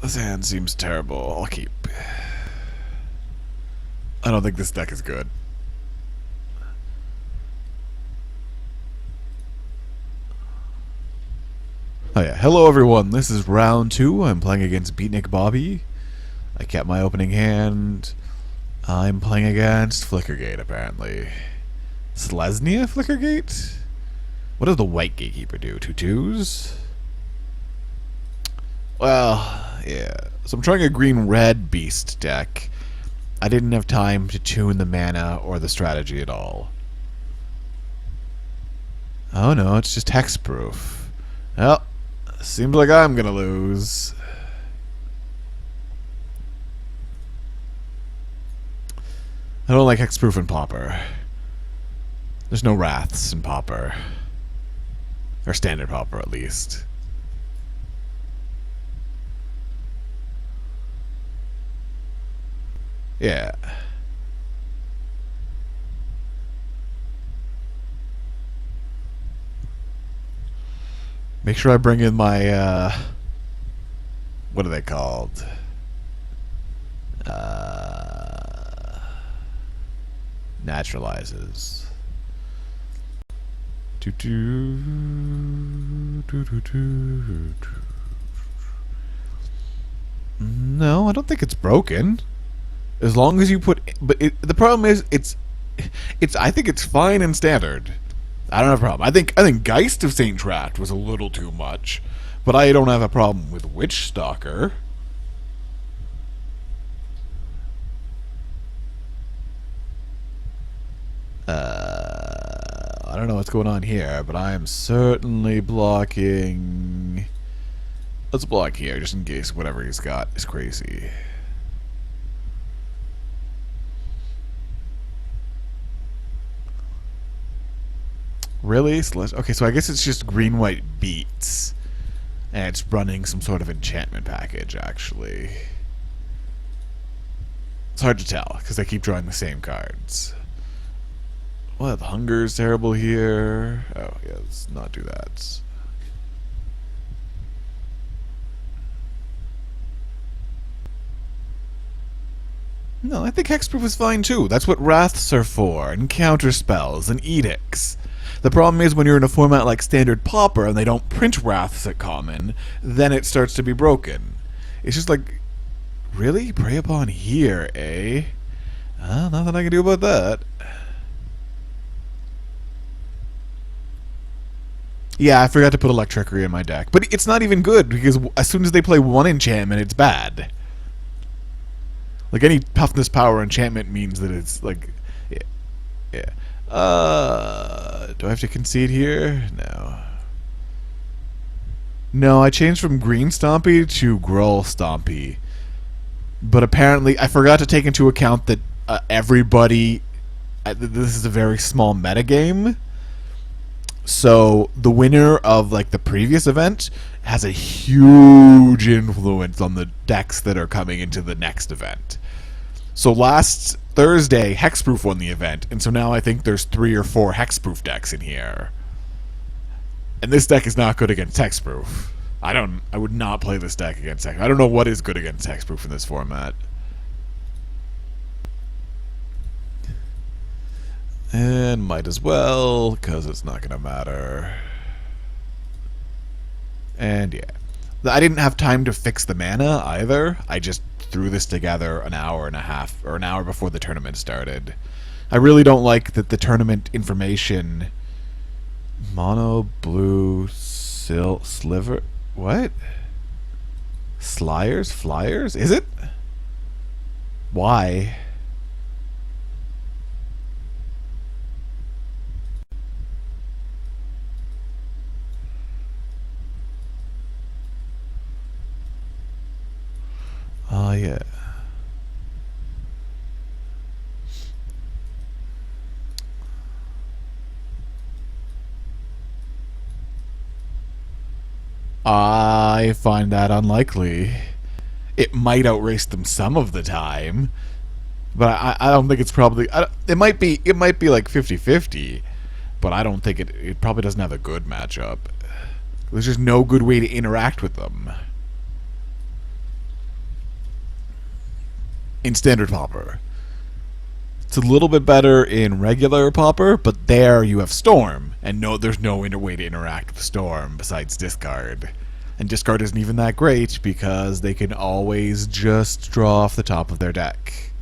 This hand seems terrible. I'll keep. I don't think this deck is good. Oh yeah, hello everyone, this is round 2. I'm playing against Beatnik Bobby. I kept my opening hand. I'm playing against Flickergate, apparently. Selesnya Flickergate? What does the white gatekeeper do? 2/2s? Well, yeah. So I'm trying a green-red beast deck. I didn't have time to tune the mana or the strategy at all. Oh no, it's just hexproof. Well, seems like I'm gonna lose. I don't like hexproof in Pauper. There's no wraths in Pauper. Or standard Pauper, at least. Yeah. Make sure I bring in my, what are they called? Naturalizes. No, I don't think it's broken. As long as you put, but the problem is it's. I think it's fine in standard. I don't have a problem. I think Geist of Saint Tract was a little too much, but I don't have a problem with Witch Stalker. I don't know what's going on here, but I am certainly blocking. Let's block here, just in case whatever he's got is crazy. Really? Okay, so I guess it's just green-white beats. And it's running some sort of enchantment package, actually. It's hard to tell, because they keep drawing the same cards. Well, the hunger's terrible here. Oh, yeah, let's not do that. No, I think hexproof is fine too. That's what wraths are for, and counter spells, and edicts. The problem is when you're in a format like Standard Pauper and they don't print wraths at common, then it starts to be broken. It's just like, really? Prey upon here, eh? Nothing I can do about that. Yeah, I forgot to put Electrickery in my deck. But it's not even good, because as soon as they play one enchantment, it's bad. Like, any toughness power enchantment means that it's, like... Yeah. Do I have to concede here? No. No, I changed from Green Stompy to Gruul Stompy. But apparently, I forgot to take into account that everybody... this is a very small metagame. So the winner of like the previous event has a huge influence on the decks that are coming into the next event. So last Thursday, Hexproof won the event, and so now I think there's 3 or 4 Hexproof decks in here. And this deck is not good against Hexproof. I would not play this deck against Hexproof. I don't know what is good against Hexproof in this format. And might as well, because it's not going to matter. And yeah. I didn't have time to fix the mana either. I just threw this together an hour and a half, or an hour before the tournament started. I really don't like that the tournament information... Mono, blue, sliver... What? Slyers? Flyers? Is it? Why? Yeah. I find that unlikely. It might outrace them some of the time, but I don't think it's probably... it might be like 50-50, but I don't think it probably doesn't have a good matchup. There's just no good way to interact with them. in standard Pauper. It's a little bit better in regular Pauper, but there you have Storm, and there's no way to interact with Storm besides discard. And discard isn't even that great because they can always just draw off the top of their deck.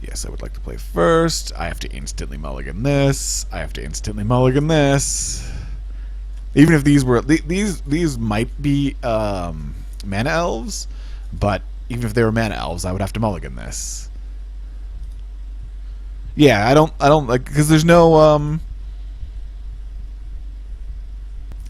Yes, I would like to play first. I have to instantly mulligan this. I have to instantly mulligan this. Even if these were... These might be mana elves, but even if they were mana elves, I would have to mulligan this. Yeah, I don't like... Because there's no...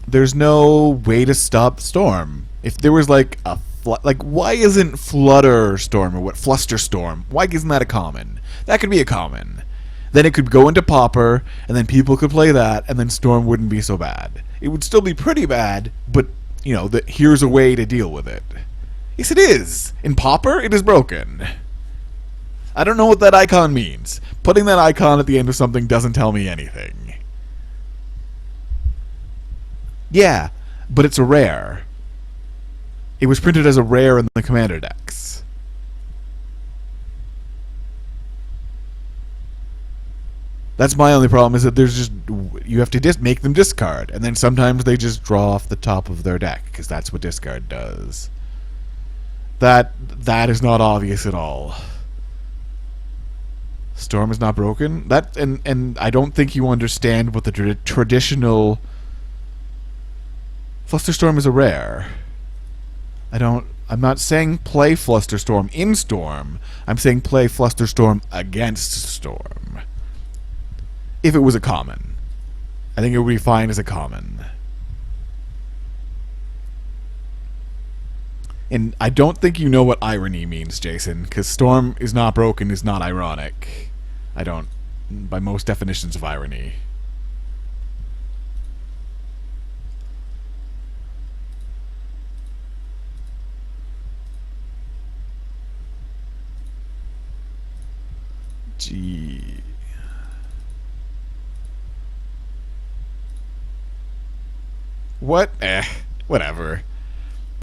There's no way to stop Storm. If there was like a... Like, why isn't Flutter Storm or what? Fluster Storm. Why isn't that a common? That could be a common. Then it could go into Pauper, and then people could play that, and then Storm wouldn't be so bad. It would still be pretty bad, but, you know, here's a way to deal with it. Yes, it is. In Pauper, it is broken. I don't know what that icon means. Putting that icon at the end of something doesn't tell me anything. Yeah, but it's a rare. It was printed as a rare in the commander decks. That's my only problem, is that there's just... You have to make them discard, and then sometimes they just draw off the top of their deck, because that's what discard does. That is not obvious at all. Storm is not broken? And I don't think you understand what the traditional... Flusterstorm is a rare. I'm not saying play Flusterstorm in Storm. I'm saying play Flusterstorm against Storm. If it was a common. I think it would be fine as a common. And I don't think you know what irony means, Jason, because Storm is not broken is not ironic. I don't, by most definitions of irony. Gee. What? Whatever.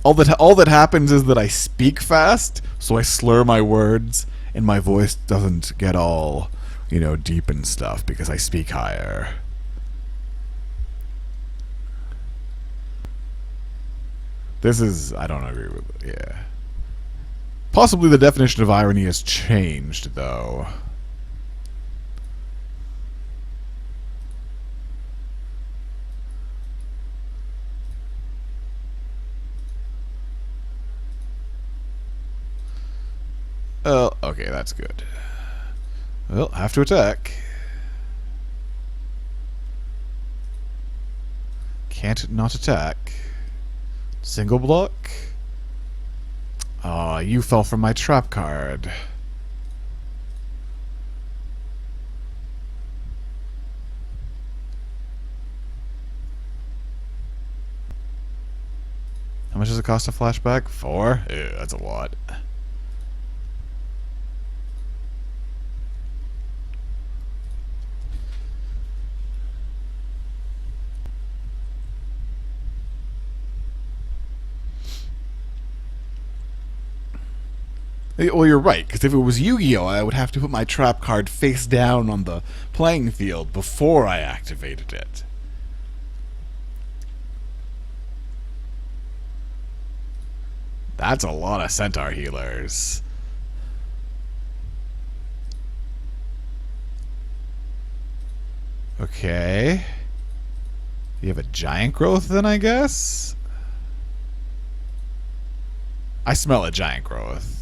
All that happens is that I speak fast, so I slur my words, and my voice doesn't get all, you know, deep and stuff because I speak higher. This is... I don't agree with it. Yeah. Possibly the definition of irony has changed, though. Oh, okay, that's good. Well, have to attack. Can't not attack. Single block? Aw, you fell from my trap card. How much does it cost to flashback? 4? Ew, that's a lot. Well, you're right, because if it was Yu-Gi-Oh, I would have to put my trap card face down on the playing field before I activated it. That's a lot of Centaur healers. Okay. You have a giant growth then, I guess? I smell a giant growth.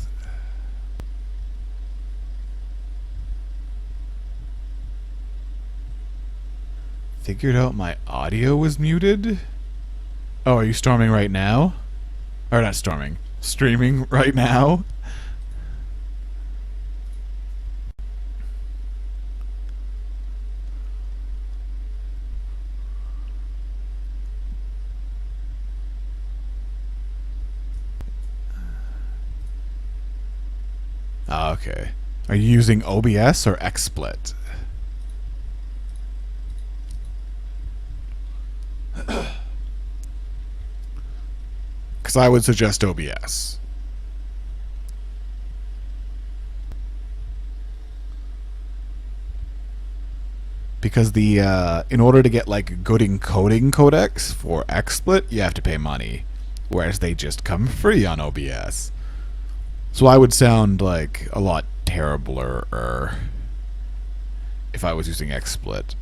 Figured out my audio was muted? Oh, are you storming right now? Or not storming. Streaming right now? Oh, okay. Are you using OBS or XSplit? Because I would suggest OBS. Because in order to get like good encoding codecs for XSplit, you have to pay money, whereas they just come free on OBS. So I would sound like a lot terribler if I was using XSplit.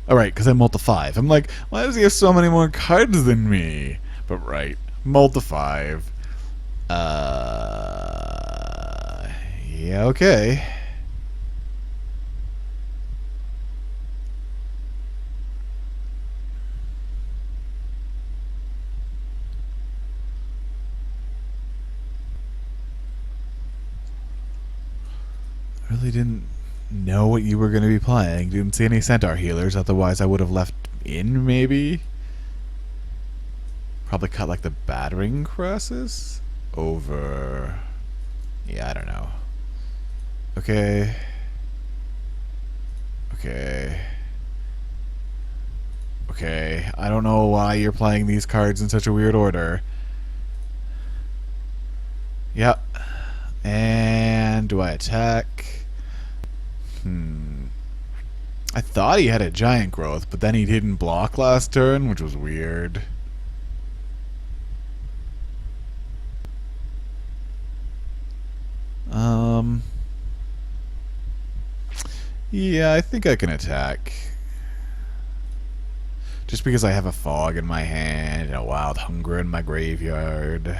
Alright, because I'm Multi 5. I'm like, why does he have so many more cards than me? But right, Multi 5. Yeah, okay. I really didn't know what you were going to be playing. Didn't see any Centaur healers, otherwise I would have left in, maybe? Probably cut like the battering crosses over... Yeah, I don't know. Okay. Okay. Okay. I don't know why you're playing these cards in such a weird order. Yep. And do I attack? I thought he had a giant growth, but then he didn't block last turn, which was weird. Yeah, I think I can attack. Just because I have a fog in my hand and a wild hunger in my graveyard.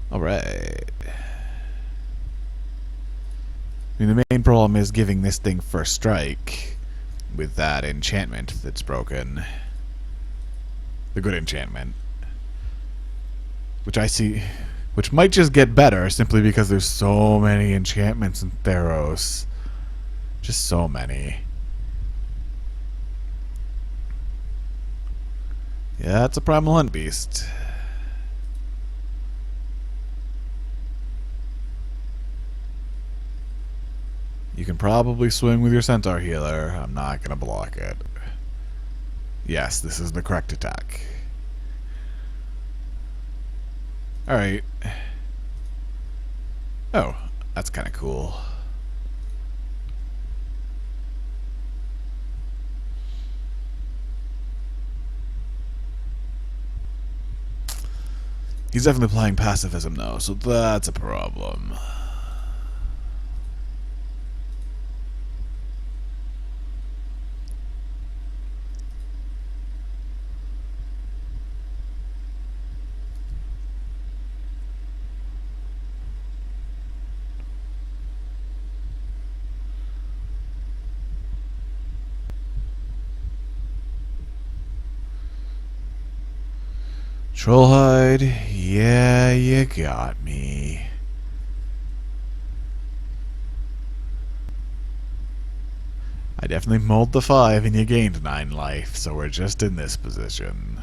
Alright. I mean, the main problem is giving this thing first strike with that enchantment that's broken. The good enchantment. Which I see... Which might just get better simply because there's so many enchantments in Theros. Just so many. Yeah, it's a Primal Hunt Beast. You can probably swing with your Centaur healer. I'm not going to block it. Yes, this is the correct attack. Alright. Oh, that's kind of cool. He's definitely playing pacifism though, so that's a problem. Trollhide, yeah, you got me. I definitely mulled the 5 and you gained 9 life, so we're just in this position.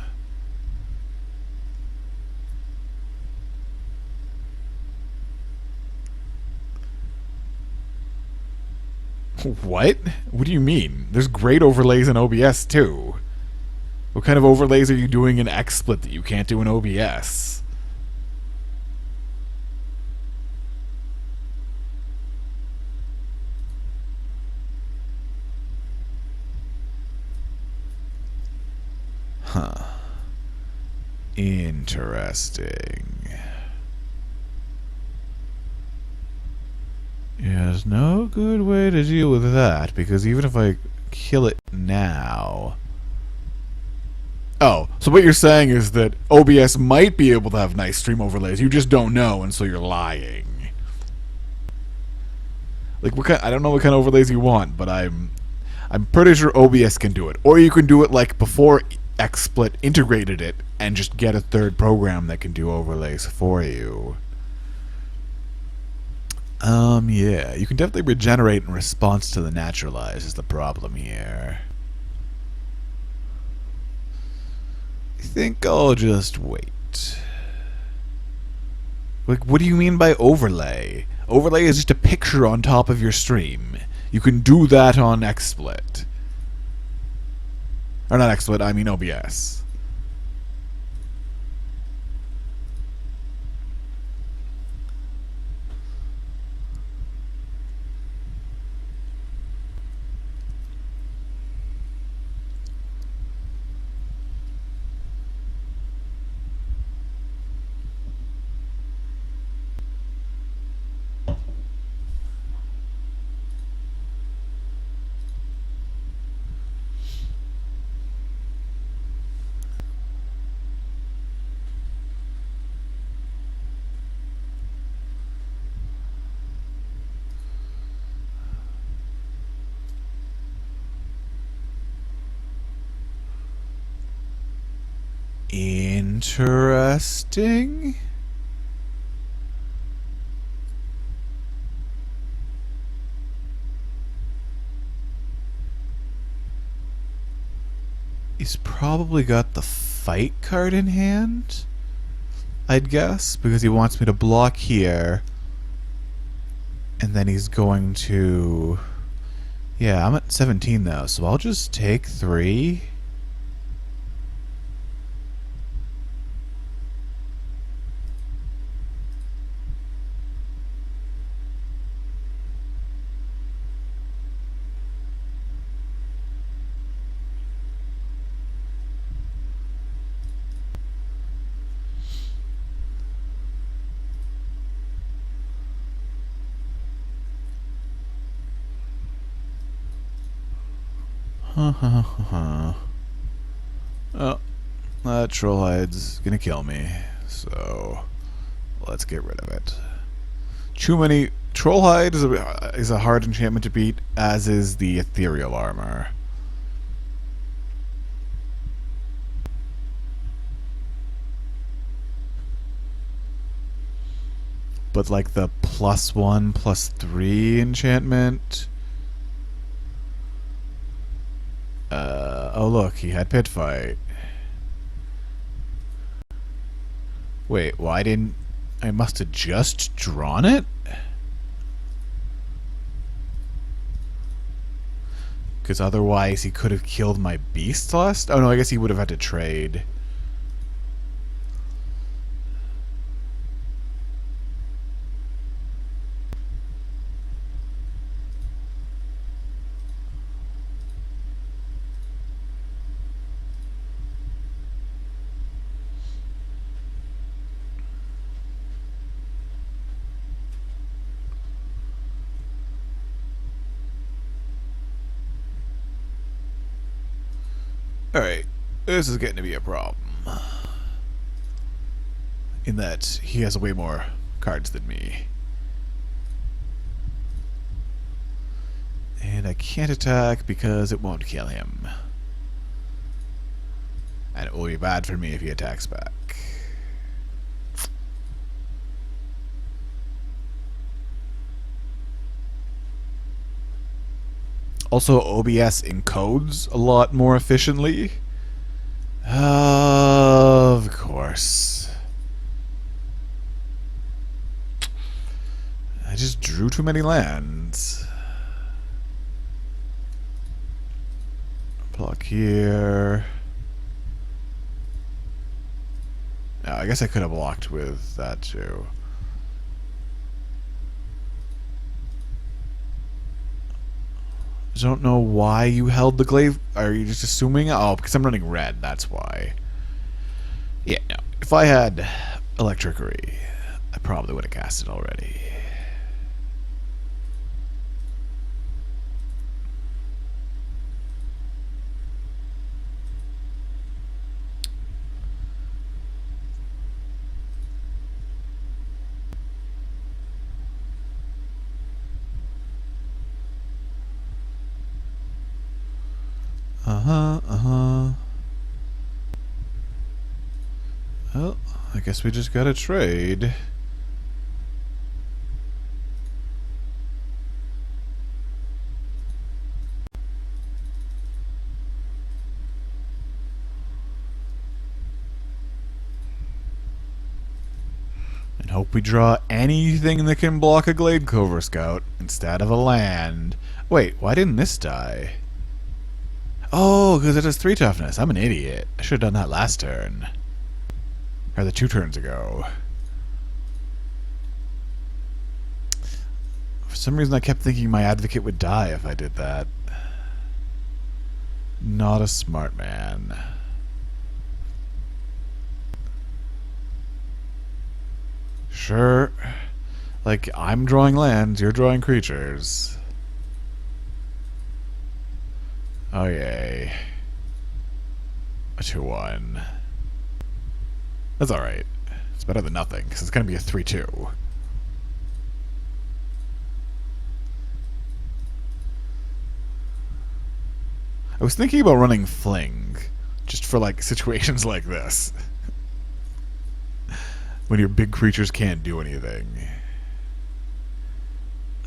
What? What do you mean? There's great overlays in OBS too. What kind of overlays are you doing in XSplit that you can't do in OBS? Huh. Interesting. Yeah, there's no good way to deal with that, because even if I kill it now... Oh, so what you're saying is that OBS might be able to have nice stream overlays, you just don't know, and so you're lying. Like, what kind? I don't know what kind of overlays you want, but I'm pretty sure OBS can do it. Or you can do it like before XSplit integrated it, and just get a third program that can do overlays for you. Yeah, you can definitely regenerate in response to the naturalize is the problem here. I think I'll just wait. Wait. Like, what do you mean by overlay? Overlay is just a picture on top of your stream. You can do that on XSplit. Or not XSplit, I mean OBS. Interesting. He's probably got the fight card in hand, I'd guess, because he wants me to block here. And then he's going to... Yeah, I'm at 17 though, so I'll just take 3. Oh, that Trollhide's gonna kill me, so let's get rid of it. Too many... Trollhide is a hard enchantment to beat, as is the Ethereal Armor. But like the +1/+3 enchantment... oh look, he had Pit Fight. Wait, why didn't... I must have just drawn it? Because otherwise he could have killed my beast last... Oh no, I guess he would have had to trade. Alright, this is getting to be a problem. In that he has way more cards than me. And I can't attack because it won't kill him. And it will be bad for me if he attacks back. Also, OBS encodes a lot more efficiently. Of course. I just drew too many lands. Block here. Oh, I guess I could have blocked with that too. I don't know why you held the glaive. Are you just assuming? Oh, because I'm running red, that's why. Yeah, no. If I had Electricity, I probably would have cast it already. Well, I guess we just gotta trade. hope we draw anything that can block a Glade Clover Scout instead of a land. Wait, why didn't this die? Oh, because it has 3 toughness. I'm an idiot. I should have done that last turn. Or the 2 turns ago. For some reason I kept thinking my advocate would die if I did that. Not a smart man. Sure. Like, I'm drawing lands, you're drawing creatures. Oh yay. A 2-1. That's alright. It's better than nothing, because it's going to be a 3-2. I was thinking about running Fling, just for like situations like this. When your big creatures can't do anything.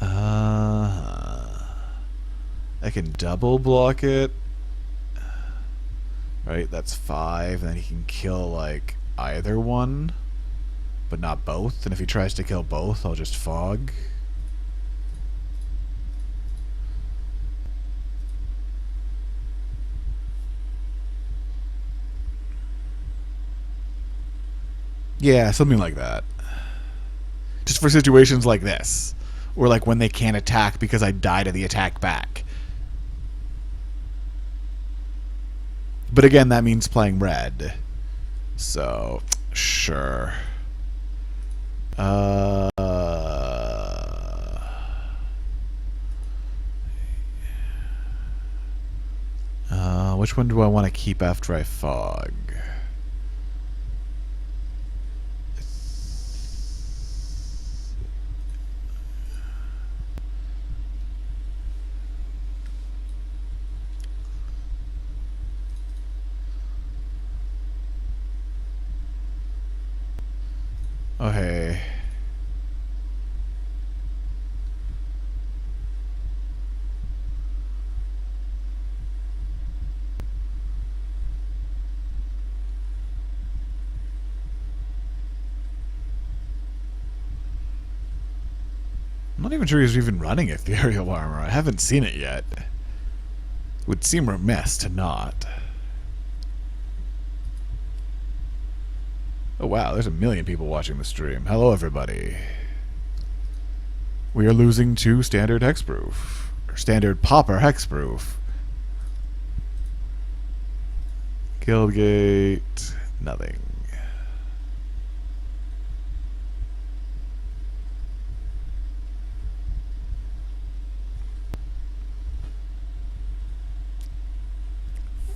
I can double block it. Right, that's 5, and then he can kill like either one, but not both. And if he tries to kill both, I'll just fog. Yeah, something like that. Just for situations like this. Or like when they can't attack because I die to the attack back. But again, that means playing red. So, sure. Which one do I want to keep after I fog? Okay. I'm not even sure he's even running ethereal armor. I haven't seen it yet. It would seem remiss to not. Oh wow, there's 1 million people watching the stream. Hello everybody. We are losing to standard hexproof. Or standard Pauper hexproof. Guildgate. Nothing.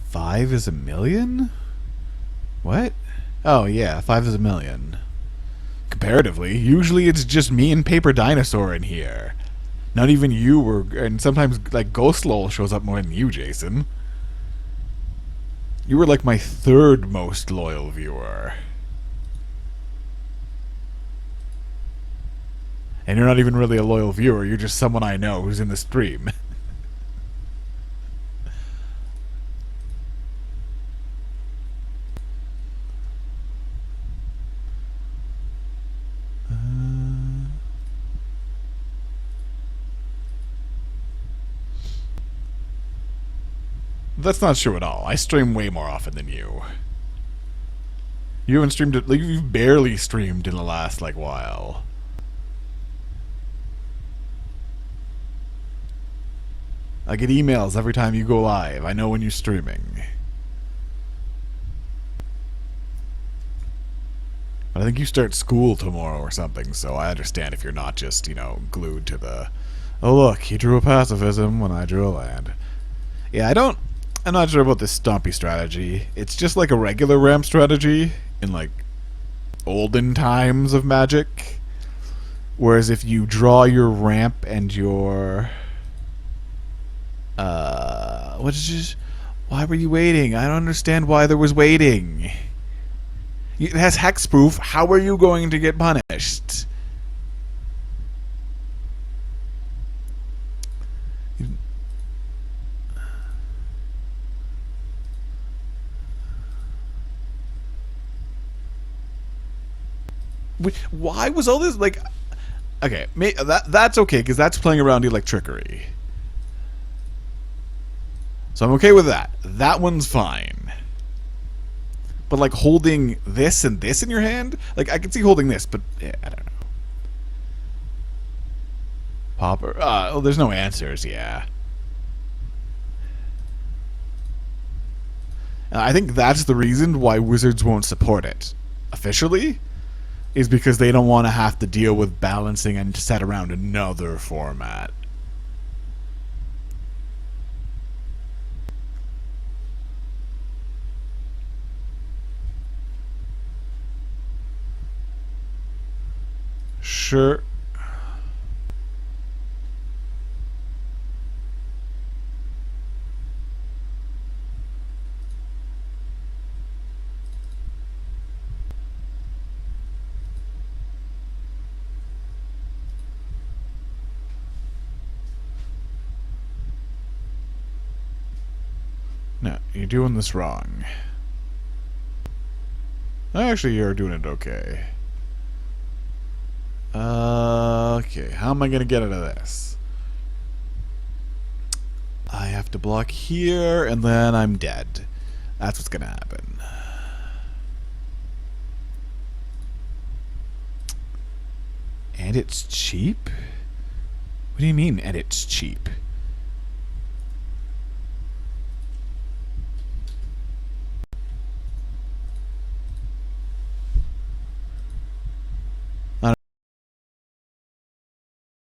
Five is 1 million? What? Oh yeah, 5 is 1 million. Comparatively, usually it's just me and Paper Dinosaur in here. Not even you were, and sometimes like Ghost Lol shows up more than you, Jason. You were like my 3rd most loyal viewer. And you're not even really a loyal viewer, you're just someone I know who's in the stream. That's not true at all. I stream way more often than you. You haven't streamed it, like, you've barely streamed in the last, like, while. I get emails every time you go live. I know when you're streaming. But I think you start school tomorrow or something, so I understand if you're not just, you know, glued to the, oh look, he drew a pacifism when I drew a land. Yeah, I'm not sure about this Stompy strategy. It's just like a regular ramp strategy in like olden times of Magic. Whereas if you draw your ramp and your why were you waiting? I don't understand why there was waiting. It has hexproof. How are you going to get punished? Why was all this like? Okay, that's okay because that's playing around Electrickery. So I'm okay with that. That one's fine. But like holding this and this in your hand, like I can see holding this, but yeah, I don't know. Pauper. Oh, there's no answers. Yeah. I think that's the reason why Wizards won't support it officially, is because they don't want to have to deal with balancing and set around another format. Sure. No, you're doing this wrong. Actually, you're doing it okay. Okay, how am I gonna get out of this? I have to block here, and then I'm dead. That's what's gonna happen. And it's cheap? What do you mean, and it's cheap?